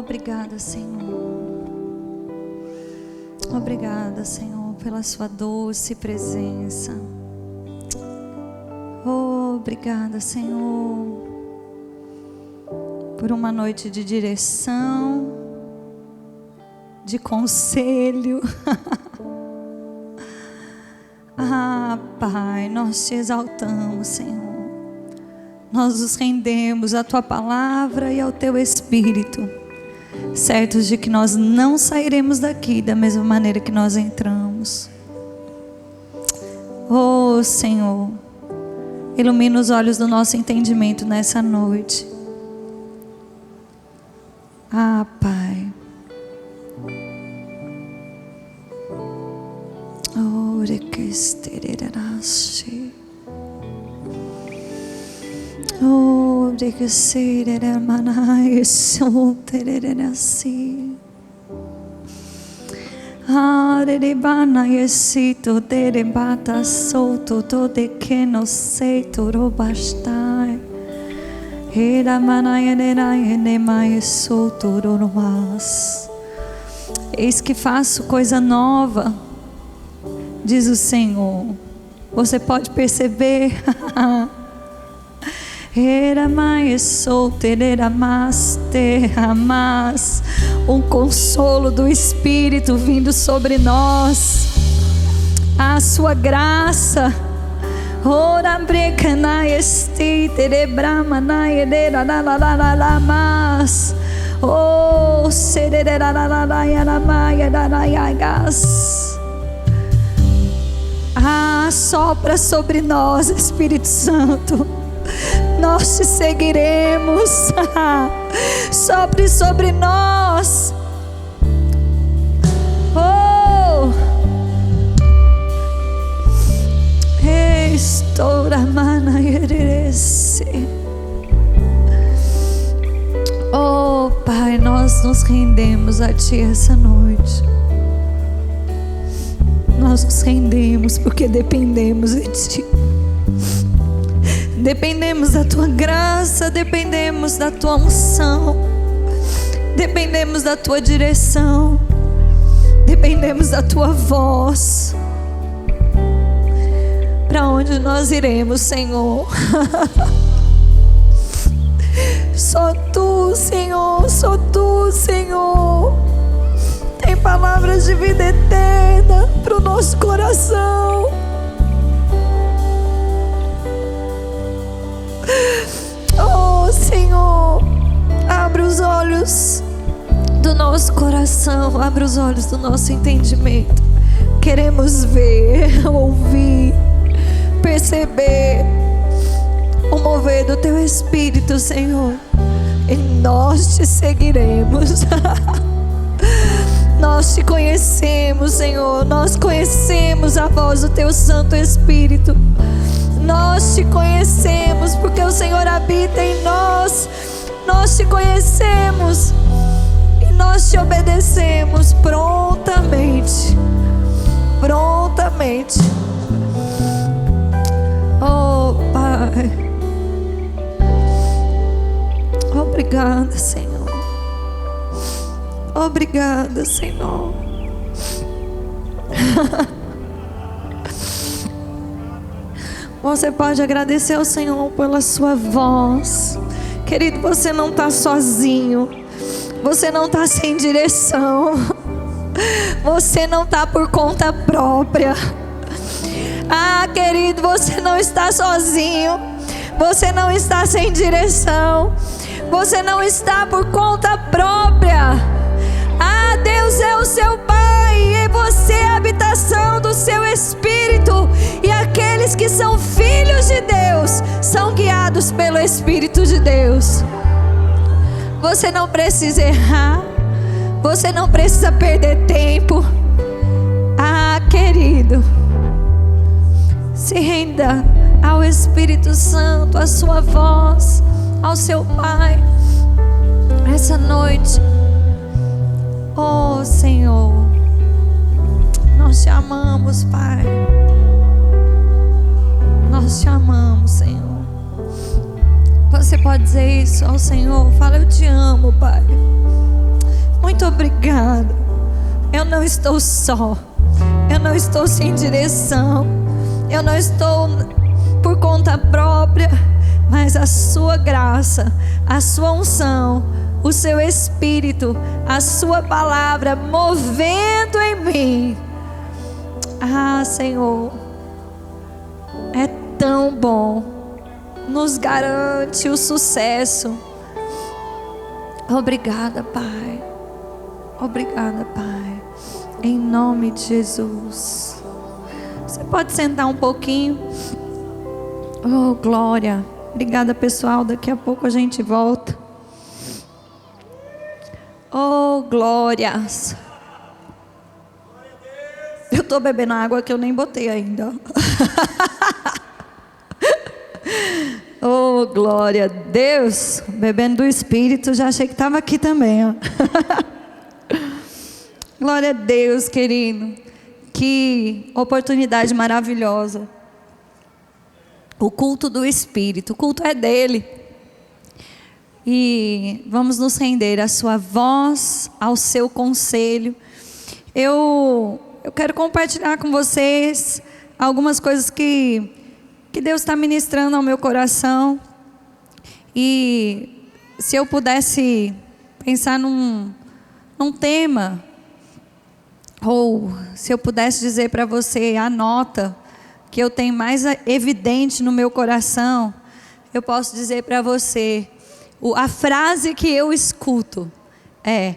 Obrigada, Senhor. Obrigada, Senhor, pela sua doce presença. Obrigada, Senhor, por uma noite de direção, de conselho. Pai, nós te exaltamos, Senhor. Nós nos rendemos à tua palavra e ao teu Espírito, certos de que nós não sairemos daqui da mesma maneira que nós entramos. Senhor, ilumina os olhos do nosso entendimento nessa noite. Pai. Eis que faço coisa nova, diz o Senhor. Você pode perceber? Um consolo do Espírito vindo sobre nós, a sua graça. Sopra sobre nós, Espírito Santo. Nós te seguiremos. Sopre sobre nós. Pai, nós nos rendemos a ti essa noite. Nós nos rendemos porque dependemos de ti. Dependemos da tua graça, dependemos da tua unção, dependemos da tua direção, dependemos da tua voz. Para onde nós iremos, Senhor? Só tu, Senhor, só tu, Senhor. Tem palavras de vida eterna para o nosso coração. Senhor, abre os olhos do nosso coração, abre os olhos do nosso entendimento. Queremos ver, ouvir, perceber o mover do teu Espírito, Senhor. E nós te seguiremos. Nós te conhecemos, Senhor. Nós conhecemos a voz do teu Santo Espírito. Nós te conhecemos porque o Senhor habita em nós. Nós te conhecemos e nós te obedecemos prontamente. Prontamente. Pai. Obrigada, Senhor. Obrigada, Senhor. Você pode agradecer ao Senhor pela sua voz. Querido, você não está sozinho. Você não está sem direção. Você não está por conta própria. Querido, você não está sozinho. Você não está sem direção. Você não está por conta própria. Deus é o seu Pai e você é a habitação do seu Espírito. E aqueles que são filhos de Deus são guiados pelo Espírito de Deus. Você não precisa errar. Você não precisa perder tempo. Querido, se renda ao Espírito Santo, à sua voz, ao seu Pai, essa noite. Senhor, nós te amamos, Pai. Nós te amamos, Senhor. Você pode dizer isso ao Senhor? Fala: eu te amo, Pai. muito obrigada. Eu não estou só, eu não estou sem direção, eu não estou por conta própria, mas a sua graça, a sua unção, o seu Espírito, a sua palavra movendo em mim. Ah, Senhor, é tão bom, nos garante o sucesso. Obrigada, Pai. Obrigada, Pai. Em nome de Jesus. Você pode sentar um pouquinho. Oh, glória. Obrigada, pessoal. Daqui a pouco a gente volta. Oh, glórias. Eu estou bebendo água que eu nem botei ainda. Oh, glória a Deus. Bebendo do Espírito, já achei que estava aqui também, ó. Glória a Deus, querido. Que oportunidade maravilhosa. O culto do Espírito. O culto é dele. E vamos nos render à sua voz, ao seu conselho. Eu quero compartilhar com vocês algumas coisas que Deus está ministrando ao meu coração. E se eu pudesse pensar num tema, ou se eu pudesse dizer para você, anota, que eu tenho mais evidente no meu coração, eu posso dizer para você, a frase que eu escuto é: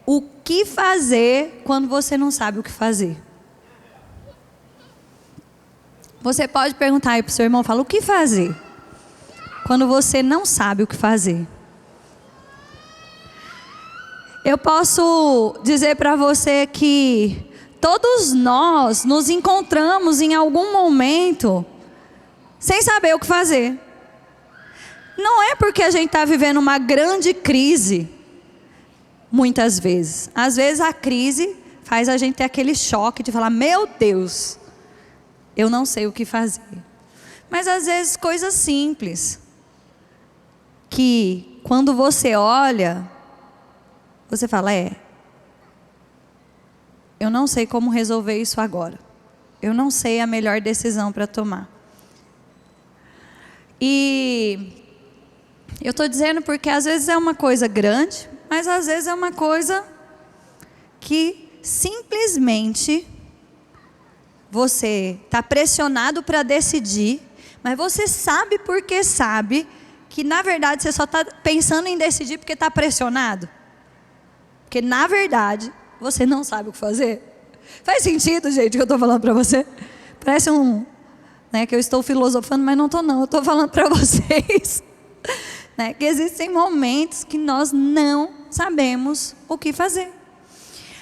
o que fazer quando você não sabe o que fazer? Você pode perguntar aí para o seu irmão, fala, o que fazer quando você não sabe o que fazer? Eu posso dizer para você que todos nós nos encontramos em algum momento sem saber o que fazer. Não é porque a gente está vivendo uma grande crise, muitas vezes. Às vezes a crise faz a gente ter aquele choque de falar, meu Deus, eu não sei o que fazer. Mas às vezes coisas simples, que quando você olha, você fala, eu não sei como resolver isso agora. Eu não sei a melhor decisão para tomar. E eu estou dizendo porque às vezes é uma coisa grande, mas às vezes é uma coisa que simplesmente você está pressionado para decidir, mas você sabe porque sabe que na verdade você só está pensando em decidir porque está pressionado. Porque na verdade você não sabe o que fazer. Faz sentido, gente, o que eu estou falando para você? Parece que eu estou filosofando, mas não estou não. Eu estou falando para vocês que existem momentos que nós não sabemos o que fazer.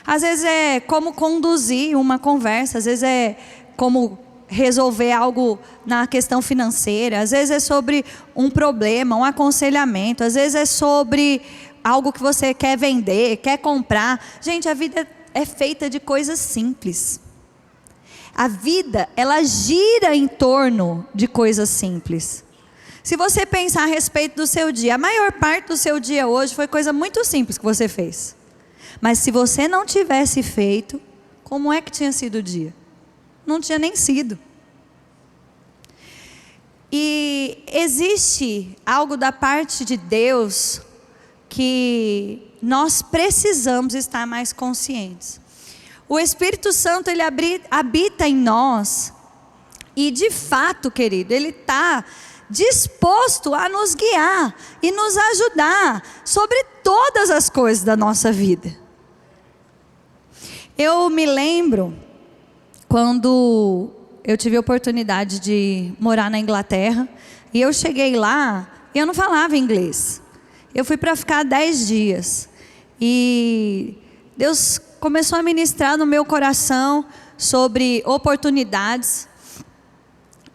Às vezes é como conduzir uma conversa, às vezes é como resolver algo na questão financeira, às vezes é sobre um problema, um aconselhamento, às vezes é sobre algo que você quer vender, quer comprar. Gente, a vida é feita de coisas simples. A vida, ela gira em torno de coisas simples. Se você pensar a respeito do seu dia, a maior parte do seu dia hoje foi coisa muito simples que você fez. Mas se você não tivesse feito, como é que tinha sido o dia? Não tinha nem sido. E existe algo da parte de Deus que nós precisamos estar mais conscientes. O Espírito Santo, ele habita em nós. E de fato, querido, ele está disposto a nos guiar e nos ajudar sobre todas as coisas da nossa vida. Eu me lembro quando eu tive a oportunidade de morar na Inglaterra, e eu cheguei lá e eu não falava inglês. Eu fui para ficar 10 dias. E Deus começou a ministrar no meu coração sobre oportunidades.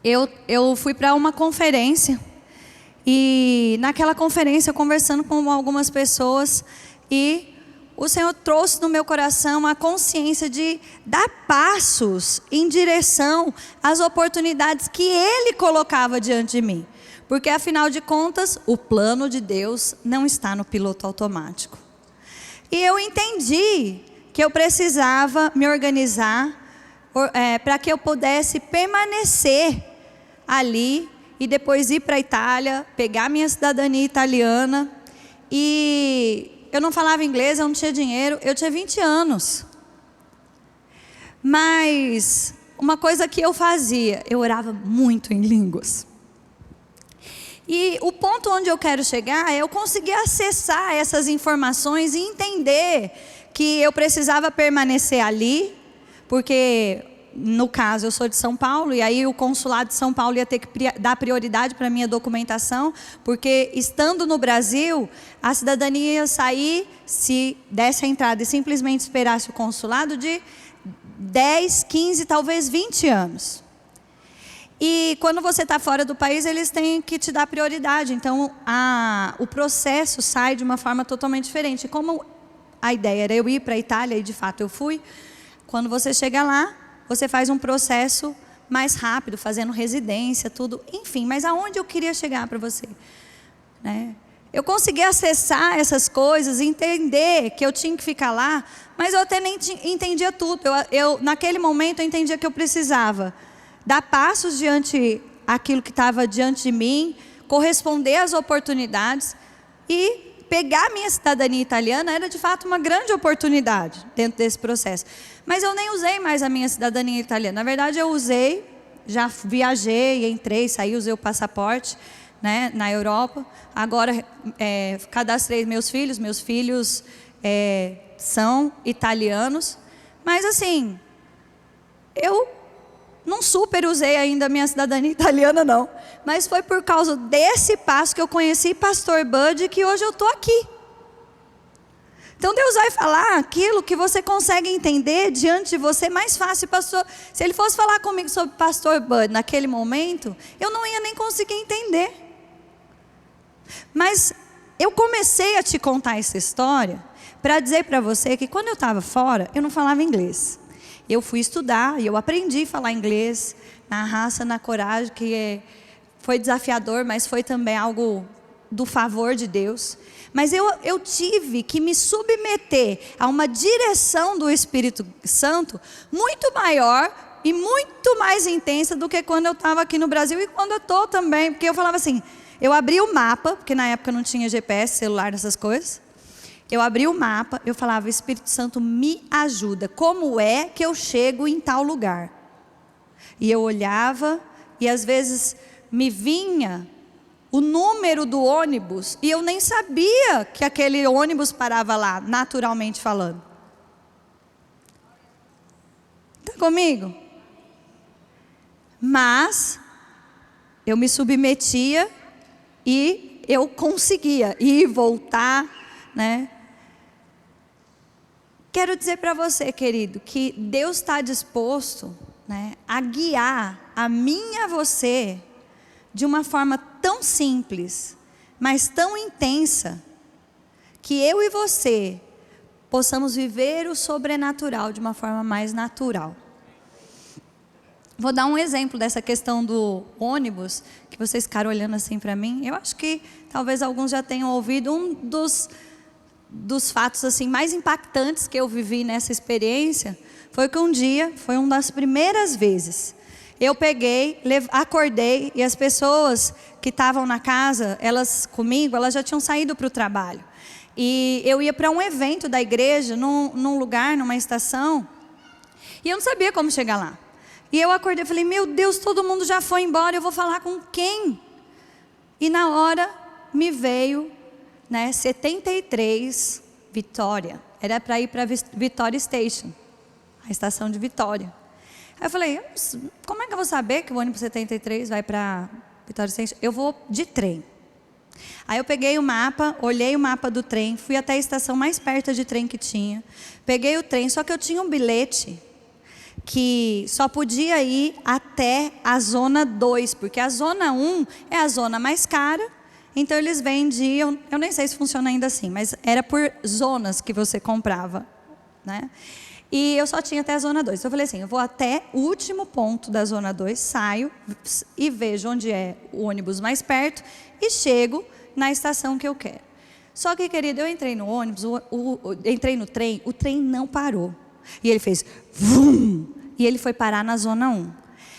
Eu fui para uma conferência. E naquela conferência, conversando com algumas pessoas, e o Senhor trouxe no meu coração a consciência de dar passos em direção às oportunidades que Ele colocava diante de mim. Porque afinal de contas, o plano de Deus não está no piloto automático. E eu entendi que eu precisava me organizar para que eu pudesse permanecer ali e depois ir para a Itália, pegar minha cidadania italiana. E eu não falava inglês, eu não tinha dinheiro, eu tinha 20 anos. Mas uma coisa que eu fazia, eu orava muito em línguas. E o ponto onde eu quero chegar é eu conseguir acessar essas informações e entender que eu precisava permanecer ali, porque no caso eu sou de São Paulo, e aí o consulado de São Paulo ia ter que dar prioridade para a minha documentação, porque estando no Brasil, a cidadania ia sair, se desse a entrada e simplesmente esperasse o consulado, de 10, 15, talvez 20 anos. E quando você está fora do país, eles têm que te dar prioridade. Então, o processo sai de uma forma totalmente diferente. Como a ideia era eu ir para a Itália, e de fato eu fui, quando você chega lá, você faz um processo mais rápido, fazendo residência, tudo. Enfim, mas aonde eu queria chegar para você? Né? Eu consegui acessar essas coisas, entender que eu tinha que ficar lá, mas eu até nem entendia tudo. Naquele momento, eu entendia que eu precisava dar passos diante aquilo que estava diante de mim, corresponder às oportunidades, e pegar a minha cidadania italiana era de fato uma grande oportunidade dentro desse processo. Mas eu nem usei mais a minha cidadania italiana. Na verdade, eu usei, já viajei, entrei, saí, usei o passaporte, né, na Europa. Agora cadastrei meus filhos são italianos. Mas assim, eu não super usei ainda a minha cidadania italiana, não. Mas foi por causa desse passo que eu conheci Pastor Bud, que hoje eu estou aqui. Então Deus vai falar aquilo que você consegue entender diante de você mais fácil. Pastor, se Ele fosse falar comigo sobre Pastor Bud naquele momento, eu não ia nem conseguir entender. Mas eu comecei a te contar essa história para dizer para você que quando eu estava fora, eu não falava inglês. Eu fui estudar e eu aprendi a falar inglês na raça, na coragem, que foi desafiador, mas foi também algo do favor de Deus. Mas eu tive que me submeter a uma direção do Espírito Santo muito maior e muito mais intensa do que quando eu estava aqui no Brasil e quando eu estou também. Porque eu falava assim, eu abri o mapa, porque na época não tinha GPS, celular, essas coisas. Eu abri o mapa, eu falava, Espírito Santo, me ajuda. Como é que eu chego em tal lugar? E eu olhava, e às vezes me vinha o número do ônibus, e eu nem sabia que aquele ônibus parava lá, naturalmente falando. Está comigo? Mas eu me submetia e eu conseguia ir, voltar, né? Quero dizer para você, querido, que Deus está disposto, né, a guiar a mim e a você de uma forma tão simples, mas tão intensa, que eu e você possamos viver o sobrenatural de uma forma mais natural. Vou dar um exemplo dessa questão do ônibus, que vocês ficaram olhando assim para mim. Eu acho que talvez alguns já tenham ouvido. Um dos fatos assim mais impactantes que eu vivi nessa experiência foi que um dia, foi uma das primeiras vezes, eu peguei, acordei, e as pessoas que estavam na casa, elas já tinham saído para o trabalho. E eu ia para um evento da igreja, num lugar, numa estação, e eu não sabia como chegar lá. E eu acordei e falei, meu Deus, todo mundo já foi embora, eu vou falar com quem? E na hora me veio, né, 73, Vitória. Era para ir para Vitória Station, a estação de Vitória. Aí eu falei, como é que eu vou saber que o ônibus 73 vai para Vitória Station? Eu vou de trem. Aí eu peguei o mapa, olhei o mapa do trem, fui até a estação mais perto de trem que tinha. Peguei o trem, só que eu tinha um bilhete que só podia ir até a zona 2, porque a zona 1 é a zona mais cara. Então eles vendiam, eu nem sei se funciona ainda assim, mas era por zonas que você comprava, né? E eu só tinha até a zona 2. Então eu falei assim, eu vou até o último ponto da zona 2, saio e vejo onde é o ônibus mais perto e chego na estação que eu quero. Só que, querido, eu entrei no ônibus, entrei no trem, o trem não parou. E ele fez vum, e ele foi parar na zona 1.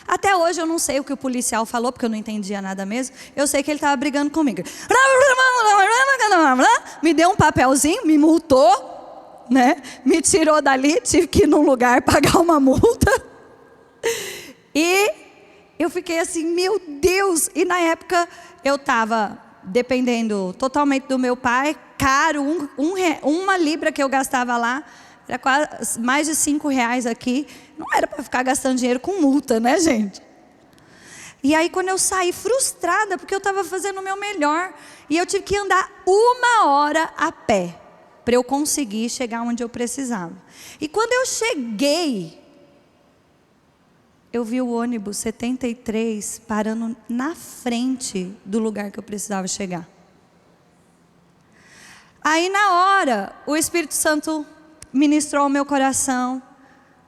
Até hoje eu não sei o que o policial falou, porque eu não entendia nada mesmo. Eu sei que ele estava brigando comigo. Me deu um papelzinho, me multou, né? Me tirou dali, tive que ir num lugar pagar uma multa. E eu fiquei assim, meu Deus. E na época eu estava dependendo totalmente do meu pai, caro, uma libra que eu gastava lá, era quase mais de R$5 aqui, não era para ficar gastando dinheiro com multa, né, gente? E aí quando eu saí frustrada, porque eu estava fazendo o meu melhor, e eu tive que andar 1 hora a pé, para eu conseguir chegar onde eu precisava. E quando eu cheguei, eu vi o ônibus 73 parando na frente do lugar que eu precisava chegar. Aí na hora, o Espírito Santo ministrou ao meu coração,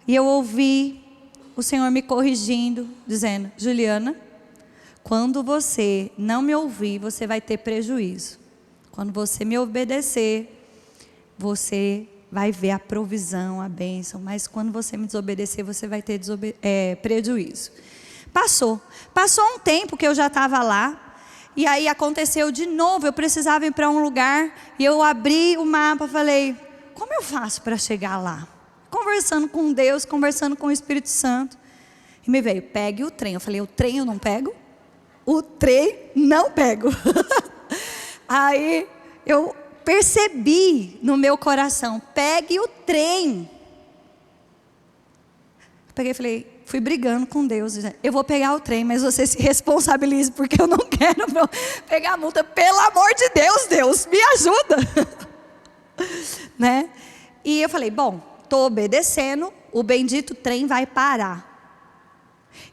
e eu ouvi o Senhor me corrigindo, dizendo: Juliana, quando você não me ouvir, você vai ter prejuízo. Quando você me obedecer, você vai ver a provisão, a bênção. Mas quando você me desobedecer, você vai ter prejuízo. Passou um tempo que eu já estava lá. E aí aconteceu de novo. Eu precisava ir para um lugar. E eu abri o mapa, falei: como eu faço para chegar lá? Conversando com Deus, conversando com o Espírito Santo. E me veio: pegue o trem. Eu falei: o trem eu não pego? O trem não pego. Aí eu percebi no meu coração: pegue o trem. Peguei e falei, fui brigando com Deus, dizendo: eu vou pegar o trem, mas você se responsabilize, porque eu não quero pegar a multa. Pelo amor de Deus, Deus, me ajuda. Né? E eu falei: bom, estou obedecendo, o bendito trem vai parar.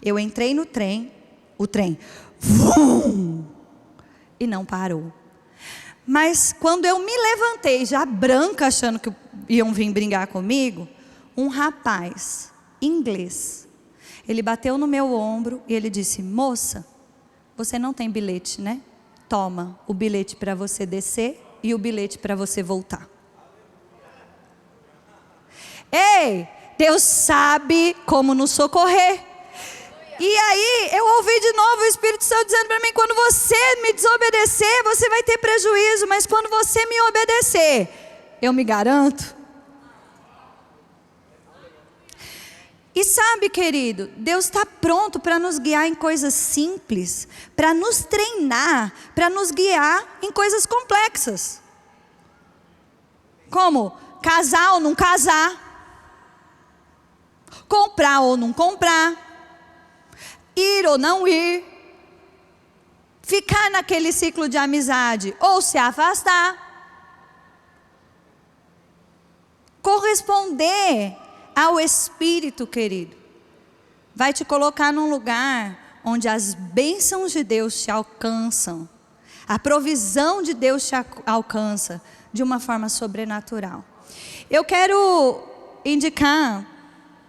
Eu entrei no trem, o trem vum, e não parou. Mas quando eu me levantei, já branca, achando que iam vir brigar comigo, um rapaz inglês, ele bateu no meu ombro e ele disse: moça, você não tem bilhete, né? Toma o bilhete para você descer e o bilhete para você voltar. Ei, Deus sabe como nos socorrer. E aí eu ouvi de novo o Espírito Santo dizendo para mim: quando você me desobedecer, você vai ter prejuízo, mas quando você me obedecer, eu me garanto. E sabe, querido, Deus está pronto para nos guiar em coisas simples, para nos treinar, para nos guiar em coisas complexas. Como casar ou não casar, comprar ou não comprar, ir ou não ir, ficar naquele ciclo de amizade ou se afastar, corresponder ao Espírito, querido, vai te colocar num lugar onde as bênçãos de Deus te alcançam, a provisão de Deus te alcança de uma forma sobrenatural. Eu quero indicar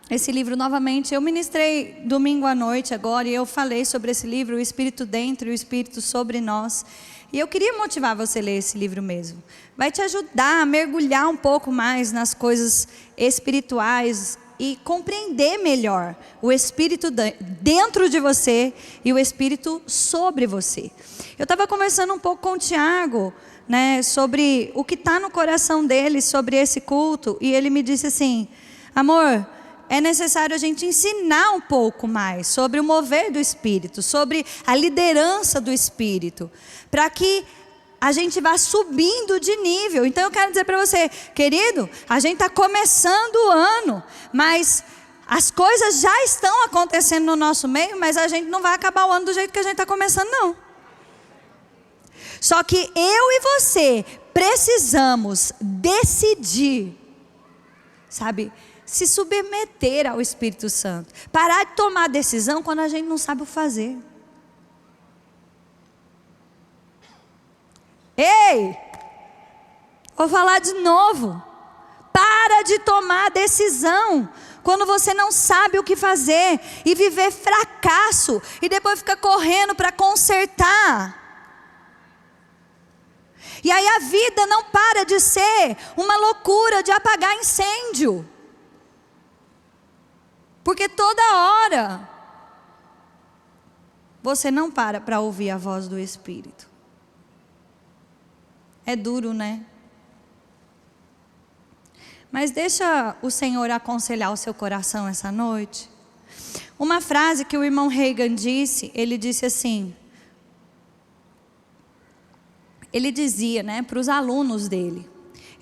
esse livro novamente. Eu ministrei domingo à noite agora e eu falei sobre esse livro, O Espírito Dentro e o Espírito Sobre Nós. E eu queria motivar você a ler esse livro mesmo. Vai te ajudar a mergulhar um pouco mais nas coisas espirituais e compreender melhor o Espírito dentro de você e o Espírito sobre você. Eu estava conversando um pouco com o Tiago, né, sobre o que está no coração dele, sobre esse culto. E ele me disse assim: amor, é necessário a gente ensinar um pouco mais sobre o mover do Espírito, sobre a liderança do Espírito, para que a gente vá subindo de nível. Então eu quero dizer para você, querido, a gente está começando o ano, mas as coisas já estão acontecendo no nosso meio, mas a gente não vai acabar o ano do jeito que a gente está começando, não. Só que eu e você precisamos decidir, sabe, se submeter ao Espírito Santo. Parar de tomar decisão quando a gente não sabe o fazer. Ei, vou falar de novo. Para de tomar decisão quando você não sabe o que fazer e viver fracasso e depois fica correndo para consertar. E aí a vida não para de ser uma loucura de apagar incêndio. Porque toda hora você não para ouvir a voz do Espírito. É duro, né? Mas deixa o Senhor aconselhar o seu coração essa noite. Uma frase que o irmão Reagan disse, ele disse assim, ele dizia, né, para os alunos dele,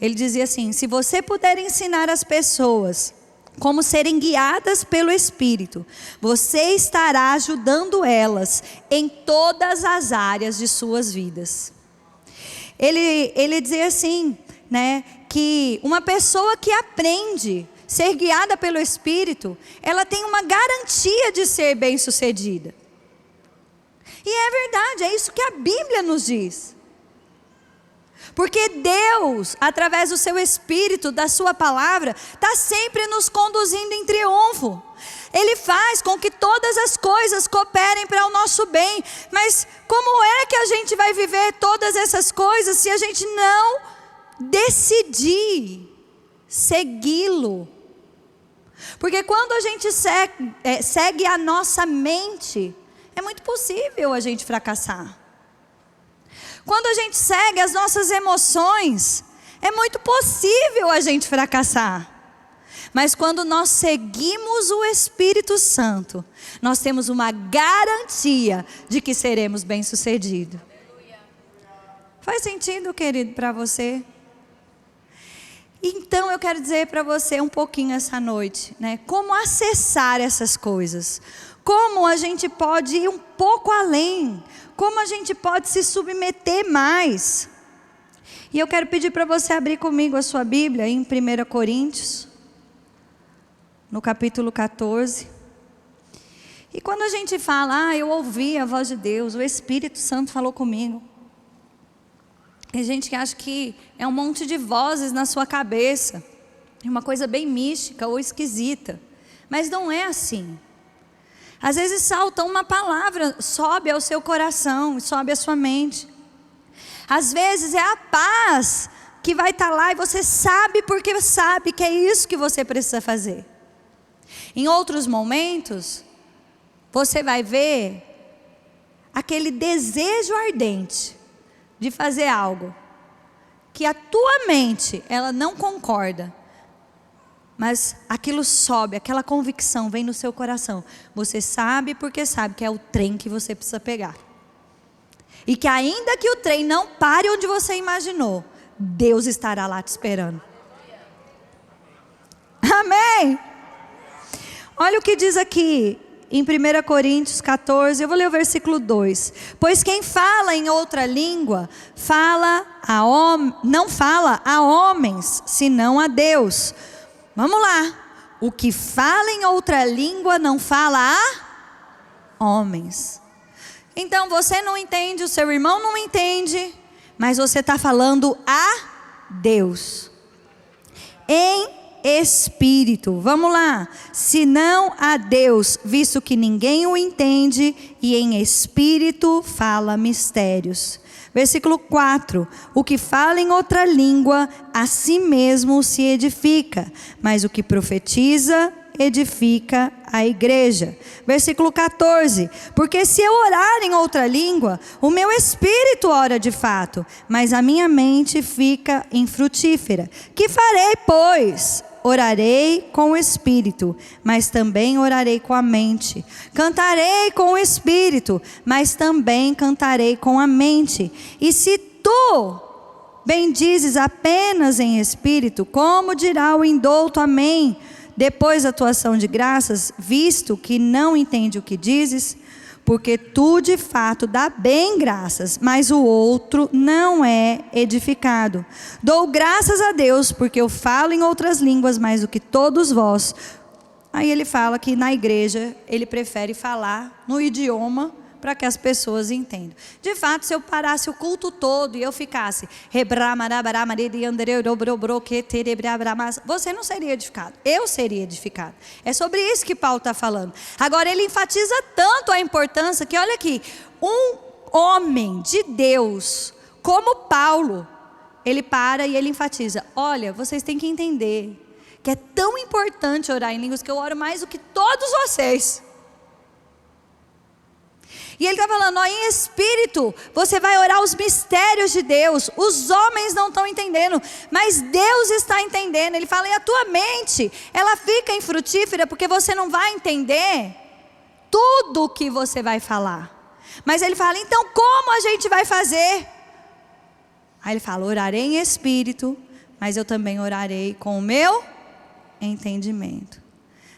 ele dizia assim: se você puder ensinar as pessoas como serem guiadas pelo Espírito, você estará ajudando elas em todas as áreas de suas vidas. Ele dizia assim, né, que uma pessoa que aprende a ser guiada pelo Espírito, ela tem uma garantia de ser bem-sucedida. E é verdade, é isso que a Bíblia nos diz. Porque Deus, através do seu Espírito, da sua palavra, está sempre nos conduzindo em triunfo. Ele faz com que todas as coisas cooperem para o nosso bem. Mas como é que a gente vai viver todas essas coisas se a gente não decidir segui-lo? Porque quando a gente segue a nossa mente, é muito possível a gente fracassar. Quando a gente segue as nossas emoções, é muito possível a gente fracassar. Mas quando nós seguimos o Espírito Santo, nós temos uma garantia de que seremos bem-sucedidos. Faz sentido, querido, para você? Então eu quero dizer para você um pouquinho essa noite, né? Como acessar essas coisas. Como a gente pode ir um pouco além. Como a gente pode se submeter mais. E eu quero pedir para você abrir comigo a sua Bíblia em 1 Coríntios, no capítulo 14. E quando a gente fala, eu ouvi a voz de Deus, o Espírito Santo falou comigo. Tem gente que acha que é um monte de vozes na sua cabeça. É uma coisa bem mística ou esquisita. Mas não é assim. Às vezes salta uma palavra, sobe ao seu coração, sobe à sua mente. Às vezes é a paz que vai estar lá e você sabe porque sabe que é isso que você precisa fazer. Em outros momentos, você vai ver aquele desejo ardente de fazer algo que a tua mente, ela não concorda. Mas aquilo sobe, aquela convicção vem no seu coração. Você sabe porque sabe que é o trem que você precisa pegar. E que ainda que o trem não pare onde você imaginou, Deus estará lá te esperando. Amém? Olha o que diz aqui em 1 Coríntios 14, eu vou ler o versículo 2. Pois quem fala em outra língua, não fala a homens, senão a Deus. Vamos lá. O que fala em outra língua não fala a homens. Então você não entende, o seu irmão não entende, mas você está falando a Deus. Em Espírito, vamos lá. Senão a Deus, visto que ninguém o entende, e em Espírito fala mistérios. Versículo 4, o que fala em outra língua, a si mesmo se edifica, mas o que profetiza, edifica a igreja. Versículo 14, porque se eu orar em outra língua, o meu espírito ora de fato, mas a minha mente fica infrutífera. Que farei, pois? Orarei com o espírito, mas também orarei com a mente. Cantarei com o espírito, mas também cantarei com a mente. E se tu bendizes apenas em espírito, como dirá o indouto amém, depois da tua ação de graças, visto que não entende o que dizes? Porque tu de fato dá bem graças, mas o outro não é edificado. Dou graças a Deus, porque eu falo em outras línguas mais do que todos vós. Aí ele fala que na igreja ele prefere falar no idioma para que as pessoas entendam. De fato, se eu parasse o culto todo e eu ficasse, você não seria edificado, eu seria edificado. É sobre isso que Paulo está falando. Agora ele enfatiza tanto a importância que olha aqui, um homem de Deus como Paulo, ele para e ele enfatiza: olha, vocês têm que entender que é tão importante orar em línguas, que eu oro mais do que todos vocês. E ele está falando, ó, em espírito, você vai orar os mistérios de Deus. Os homens não estão entendendo, mas Deus está entendendo. Ele fala, e a tua mente, ela fica infrutífera, porque você não vai entender tudo o que você vai falar. Mas ele fala, então como a gente vai fazer? Aí ele fala, orarei em espírito, mas eu também orarei com o meu entendimento.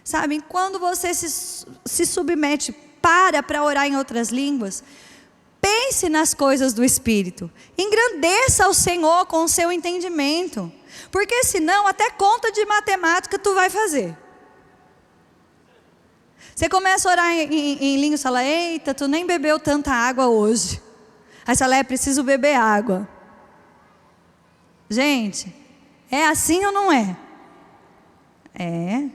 Sabe, quando você se submete, para orar em outras línguas, pense nas coisas do Espírito, engrandeça o Senhor com o seu entendimento, porque senão até conta de matemática tu vai fazer. Você começa a orar em línguas e fala, eita, tu nem bebeu tanta água hoje. Aí você fala, é preciso beber água. Gente, é assim ou não é? É.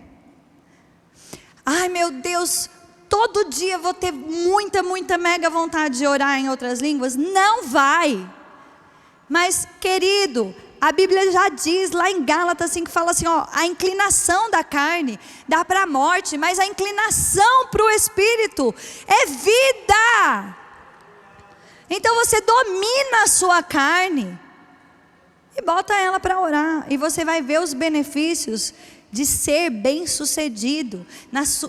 Ai meu Deus, todo dia eu vou ter muita mega vontade de orar em outras línguas? Não vai. Mas querido, a Bíblia já diz lá em Gálatas assim, que fala assim, ó, a inclinação da carne dá para a morte, mas a inclinação para o Espírito é vida. Então você domina a sua carne e bota ela para orar, e você vai ver os benefícios de ser bem-sucedido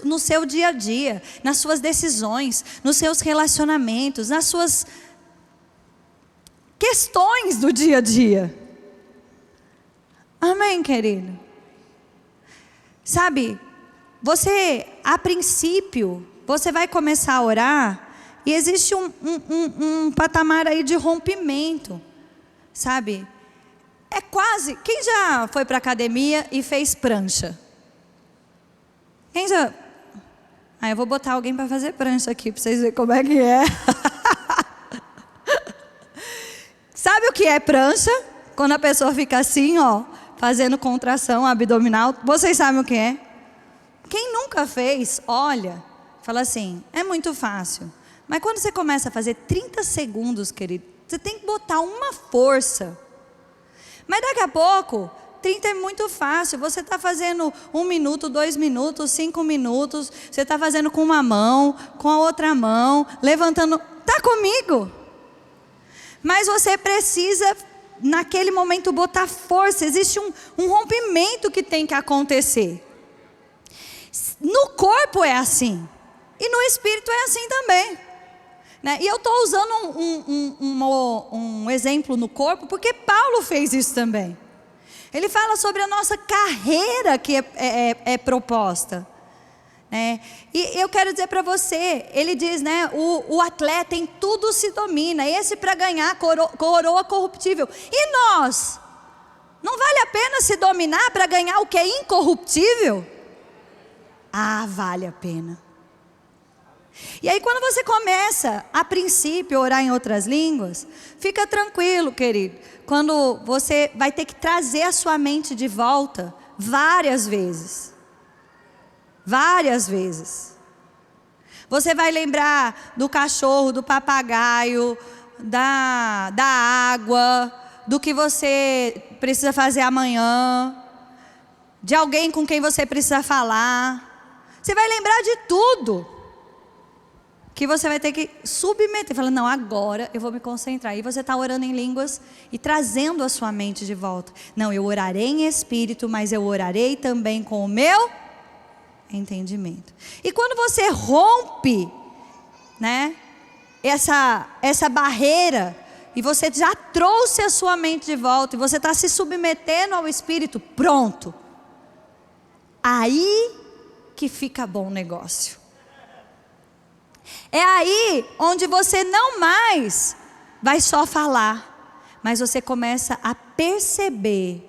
no seu dia a dia, nas suas decisões, nos seus relacionamentos, nas suas questões do dia a dia. Amém, querido? Sabe, você, a princípio, você vai começar a orar, e existe um patamar aí de rompimento, sabe? É quase, quem já foi para a academia e fez prancha? Quem já? Eu vou botar alguém para fazer prancha aqui, para vocês verem como é que é. Sabe o que é prancha? Quando a pessoa fica assim, ó, fazendo contração abdominal. Vocês sabem o que é? Quem nunca fez, olha, fala assim, é muito fácil. Mas quando você começa a fazer 30 segundos, querido, você tem que botar uma força. Mas daqui a pouco, 30 é muito fácil. Você está fazendo 1 minuto, 2 minutos, 5 minutos. Você está fazendo com uma mão, com a outra mão, levantando. Está comigo? Mas você precisa, naquele momento, botar força. Existe um rompimento que tem que acontecer. No corpo é assim. E no espírito é assim também. E eu estou usando um exemplo no corpo, porque Paulo fez isso também. Ele fala sobre a nossa carreira que é proposta. E eu quero dizer para você, ele diz, o atleta em tudo se domina, esse para ganhar coroa corruptível. E nós? Não vale a pena se dominar para ganhar o que é incorruptível? Ah, vale a pena. E aí quando você começa, a princípio, a orar em outras línguas, fica tranquilo, querido. Quando você vai ter que trazer a sua mente de volta várias vezes. Várias vezes. Você vai lembrar do cachorro, do papagaio, da água, do que você precisa fazer amanhã, de alguém com quem você precisa falar. Você vai lembrar de tudo. Que você vai ter que submeter, falando, não, agora eu vou me concentrar. E você está orando em línguas e trazendo a sua mente de volta. Não, eu orarei em espírito, mas eu orarei também com o meu entendimento. E quando você rompe, essa barreira, e você já trouxe a sua mente de volta, e você está se submetendo ao espírito, pronto. Aí que fica bom o negócio. É aí onde você não mais vai só falar, mas você começa a perceber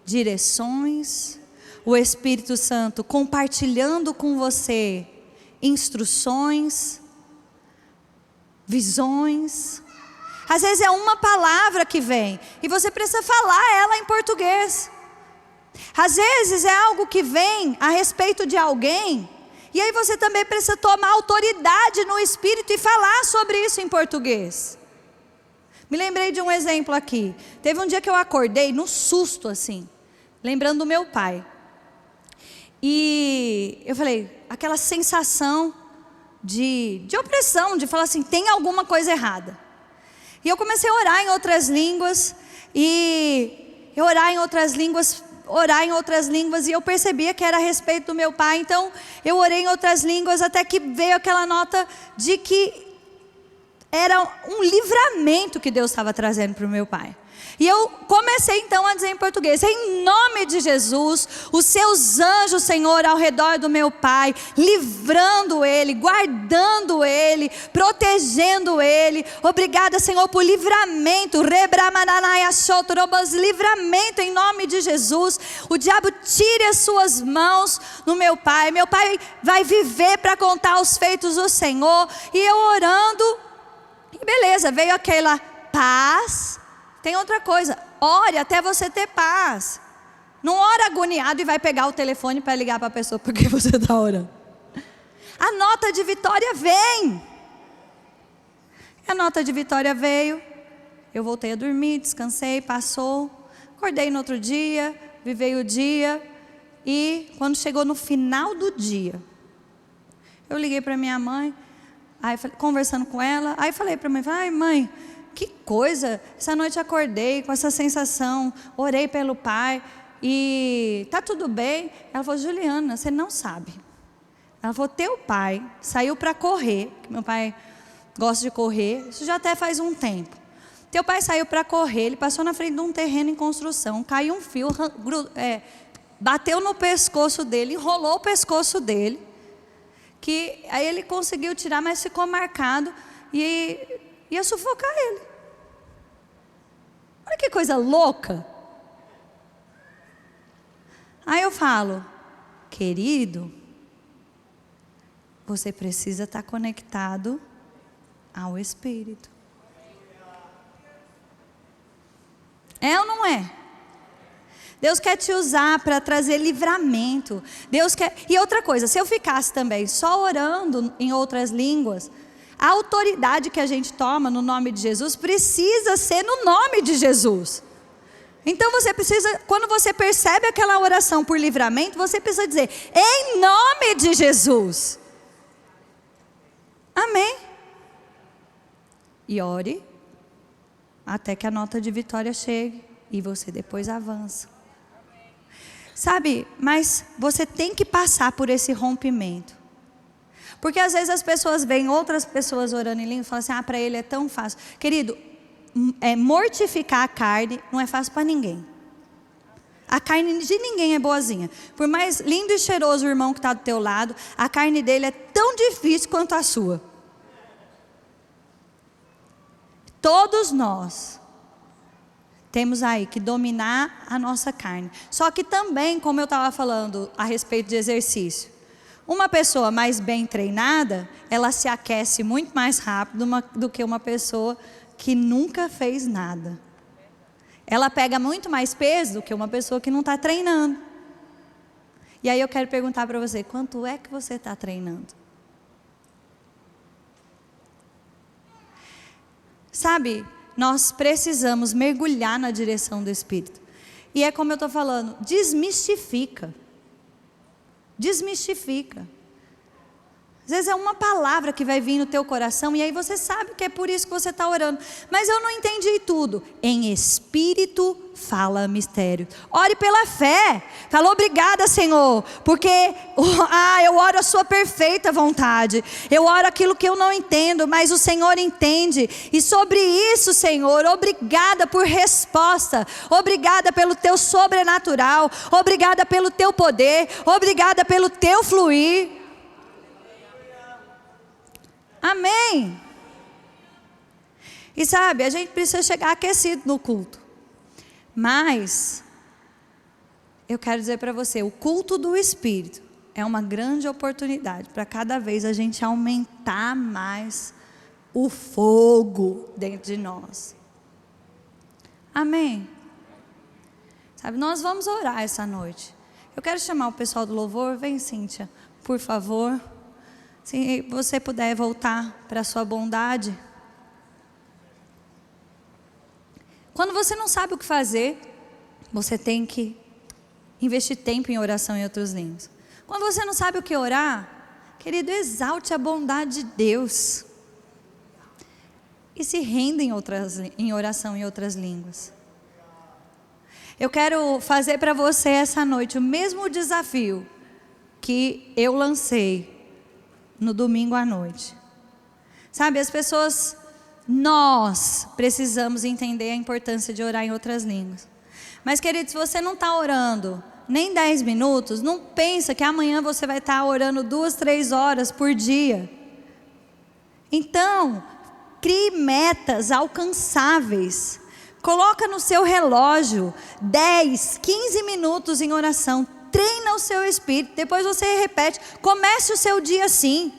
direções, o Espírito Santo compartilhando com você instruções, visões. Às vezes é uma palavra que vem e você precisa falar ela em português. Às vezes é algo que vem a respeito de alguém, e aí você também precisa tomar autoridade no Espírito e falar sobre isso em português. Me lembrei de um exemplo aqui. Teve um dia que eu acordei num susto assim, lembrando do meu pai. E eu falei, aquela sensação de opressão, de falar assim, tem alguma coisa errada. E eu comecei a orar em outras línguas, e eu orar em outras línguas, e eu percebia que era a respeito do meu pai. Então eu orei em outras línguas, até que veio aquela nota de que era um livramento que Deus estava trazendo para o meu pai. E eu comecei então a dizer em português, em nome de Jesus, os seus anjos, Senhor, ao redor do meu pai, livrando ele, guardando ele, protegendo ele. Obrigada, Senhor, por livramento, livramento em nome de Jesus. O diabo tire as suas mãos no meu pai. Meu pai vai viver para contar os feitos do Senhor. E eu orando, e beleza, veio aquela paz. Tem outra coisa, ore até você ter paz. Não ora agoniado e vai pegar o telefone para ligar para a pessoa porque você está orando. A nota de vitória vem. A nota de vitória veio. Eu voltei a dormir, descansei, passou. Acordei no outro dia, vivei o dia. E quando chegou no final do dia, eu liguei para minha mãe, aí conversando com ela, aí falei para a mãe, ai mãe, que coisa, essa noite acordei com essa sensação, orei pelo pai e tá tudo bem. Ela falou, Juliana, você não sabe. Ela falou, teu pai saiu para correr, que meu pai gosta de correr, isso já até faz um tempo. Teu pai saiu para correr, ele passou na frente de um terreno em construção, caiu um fio, bateu no pescoço dele, enrolou o pescoço dele, que aí ele conseguiu tirar, mas ficou marcado e ia sufocar ele. Olha que coisa louca. Aí eu falo, querido, você precisa estar conectado ao Espírito. É ou não é? Deus quer te usar para trazer livramento. Deus quer. E outra coisa, se eu ficasse também só orando em outras línguas, a autoridade que a gente toma no nome de Jesus precisa ser no nome de Jesus. Então você precisa, quando você percebe aquela oração por livramento, você precisa dizer, em nome de Jesus. Amém. E ore até que a nota de vitória chegue e você depois avança. Sabe, mas você tem que passar por esse rompimento. Porque às vezes as pessoas veem outras pessoas orando em língua e falam assim, para ele é tão fácil. Querido, mortificar a carne não é fácil para ninguém. A carne de ninguém é boazinha. Por mais lindo e cheiroso o irmão que está do teu lado, a carne dele é tão difícil quanto a sua. Todos nós temos aí que dominar a nossa carne. Só que também, como eu estava falando a respeito de exercício, uma pessoa mais bem treinada, ela se aquece muito mais rápido do que uma pessoa que nunca fez nada. Ela pega muito mais peso do que uma pessoa que não está treinando. E aí eu quero perguntar para você, quanto é que você está treinando? Sabe, nós precisamos mergulhar na direção do Espírito. E é como eu estou falando, desmistifica. Desmistifica. Às vezes é uma palavra que vai vir no teu coração e aí você sabe que é por isso que você está orando. Mas eu não entendi tudo. Em espírito fala mistério. Ore pela fé. Fala, obrigada, Senhor, porque eu oro a sua perfeita vontade. Eu oro aquilo que eu não entendo, mas o Senhor entende. E sobre isso, Senhor, obrigada por resposta. Obrigada pelo teu sobrenatural. Obrigada pelo teu poder. Obrigada pelo teu fluir. Amém. E sabe, a gente precisa chegar aquecido no culto. Mas eu quero dizer para você, o culto do Espírito é uma grande oportunidade para cada vez a gente aumentar mais o fogo dentro de nós. Amém. Sabe, nós vamos orar essa noite. Eu quero chamar o pessoal do louvor. Vem, Cíntia, por favor. Se você puder voltar para a sua bondade. Quando você não sabe o que fazer, você tem que investir tempo em oração em outras línguas. Quando você não sabe o que orar, querido, exalte a bondade de Deus e se renda em oração em outras línguas. Eu quero fazer para você essa noite o mesmo desafio que eu lancei no domingo à noite. Sabe, as pessoas, nós precisamos entender a importância de orar em outras línguas. Mas, querido, se você não está orando nem 10 minutos, não pensa que amanhã você vai estar orando 2, 3 horas por dia. Então, crie metas alcançáveis. Coloca no seu relógio 10, 15 minutos em oração. Treina o seu espírito. Depois você repete. Comece o seu dia assim.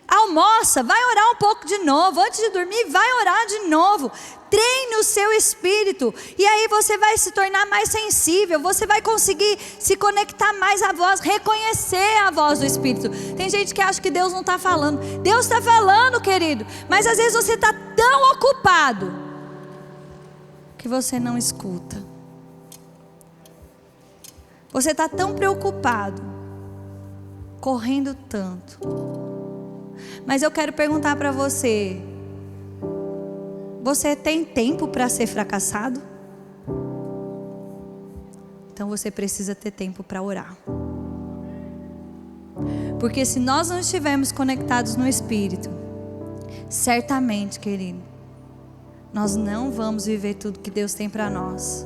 Almoça, vai orar um pouco de novo. Antes de dormir, vai orar de novo. Treine o seu espírito. E aí você vai se tornar mais sensível. Você vai conseguir se conectar mais à voz. Reconhecer a voz do Espírito. Tem gente que acha que Deus não está falando. Deus está falando, querido. Mas às vezes você está tão ocupado que você não escuta. Você está tão preocupado, correndo tanto. Mas eu quero perguntar para você: você tem tempo para ser fracassado? Então você precisa ter tempo para orar. Porque se nós não estivermos conectados no Espírito, certamente, querido, nós não vamos viver tudo que Deus tem para nós.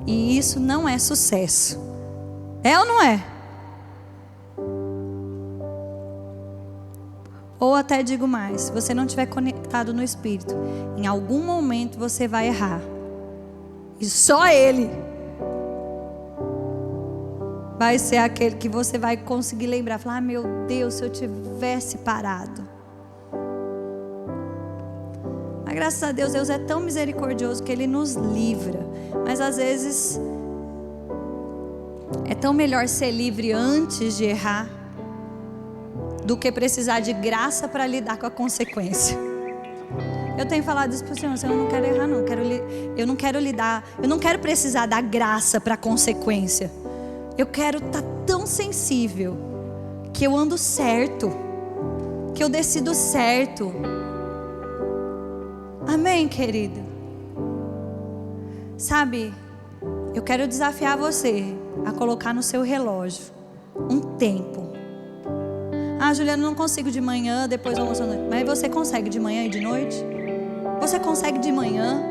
E isso não é sucesso. É ou não é? Ou até digo mais, se você não estiver conectado no Espírito, em algum momento você vai errar. E só Ele vai ser aquele que você vai conseguir lembrar. Falar, meu Deus, se eu tivesse parado. Mas graças a Deus, Deus é tão misericordioso que Ele nos livra. Mas às vezes é tão melhor ser livre antes de errar do que precisar de graça para lidar com a consequência. Eu tenho falado isso para o Senhor: eu não quero errar, não. Eu não quero precisar da graça para a consequência. Eu quero estar tão sensível que eu ando certo, que eu decido certo. Amém, querido? Sabe, eu quero desafiar você a colocar no seu relógio um tempo. Ah, Juliana, não consigo de manhã, depois do almoço à noite. Mas você consegue de manhã e de noite? Você consegue de manhã?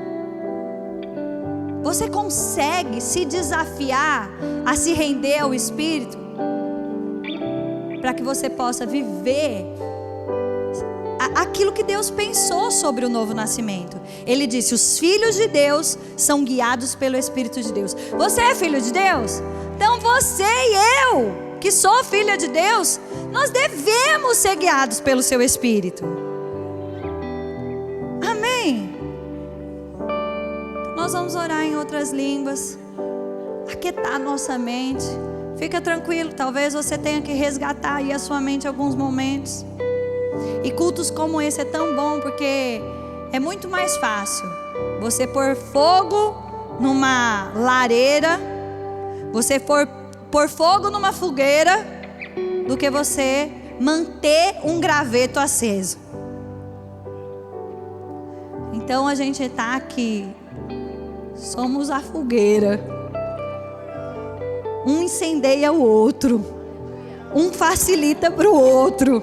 Você consegue se desafiar a se render ao Espírito? Para que você possa viver aquilo que Deus pensou sobre o novo nascimento. Ele disse: os filhos de Deus são guiados pelo Espírito de Deus. Você é filho de Deus? Então você e eu, que sou filha de Deus, nós devemos ser guiados pelo seu Espírito. Amém? Nós vamos orar em outras línguas, aquietar a nossa mente. Fica tranquilo, talvez você tenha que resgatar aí a sua mente em alguns momentos. E cultos como esse é tão bom, porque é muito mais fácil você pôr fogo numa lareira, você pôr fogo numa fogueira, do que você manter um graveto aceso. Então a gente está aqui, somos a fogueira. Um incendeia o outro, um facilita para o outro.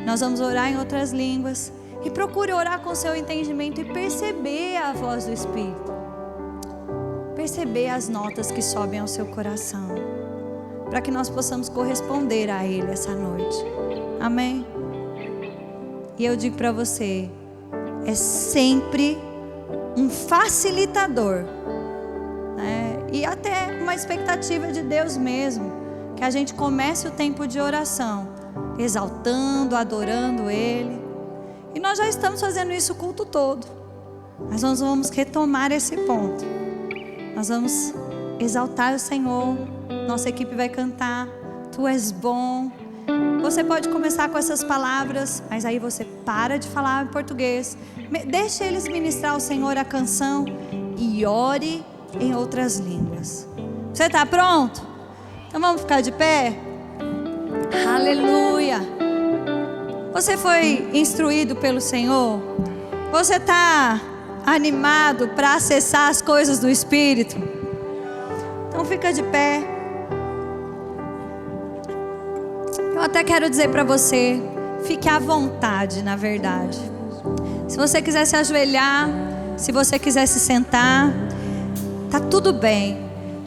Nós vamos orar em outras línguas. E procure orar com seu entendimento e perceber a voz do Espírito. Perceber as notas que sobem ao seu coração. Para que nós possamos corresponder a Ele essa noite. Amém? E eu digo para você, é sempre um facilitador, né? E até uma expectativa de Deus mesmo, que a gente comece o tempo de oração exaltando, adorando Ele. E nós já estamos fazendo isso o culto todo, mas nós vamos retomar esse ponto. Nós vamos exaltar o Senhor. Nossa equipe vai cantar: Tu és bom. você pode começar com essas palavras, mas aí você para de falar em português. Deixa eles ministrar ao Senhor a canção e ore em outras línguas. Você está pronto? Então vamos ficar de pé? Aleluia! Você foi instruído pelo Senhor? Você está animado para acessar as coisas do Espírito? Então fica de pé. Eu até quero dizer para você, fique à vontade, na verdade. Se você quiser se ajoelhar, se você quiser se sentar, tá tudo bem.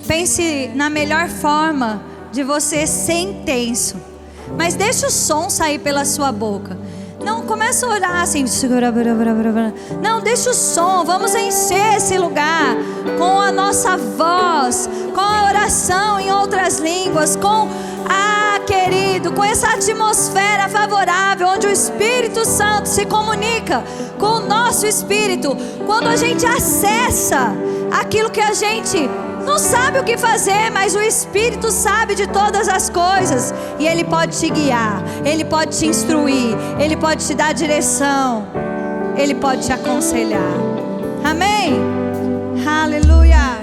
Pense na melhor forma de você ser intenso, mas deixa o som sair pela sua boca. Não começa a orar assim. Não, deixa o som. Vamos encher esse lugar com a nossa voz, com a oração em outras línguas, querido, com essa atmosfera favorável, onde o Espírito Santo se comunica com o nosso espírito. Quando a gente acessa aquilo que a gente não sabe o que fazer, mas o Espírito sabe de todas as coisas, e Ele pode te guiar, Ele pode te instruir, Ele pode te dar direção, Ele pode te aconselhar. Amém? Aleluia.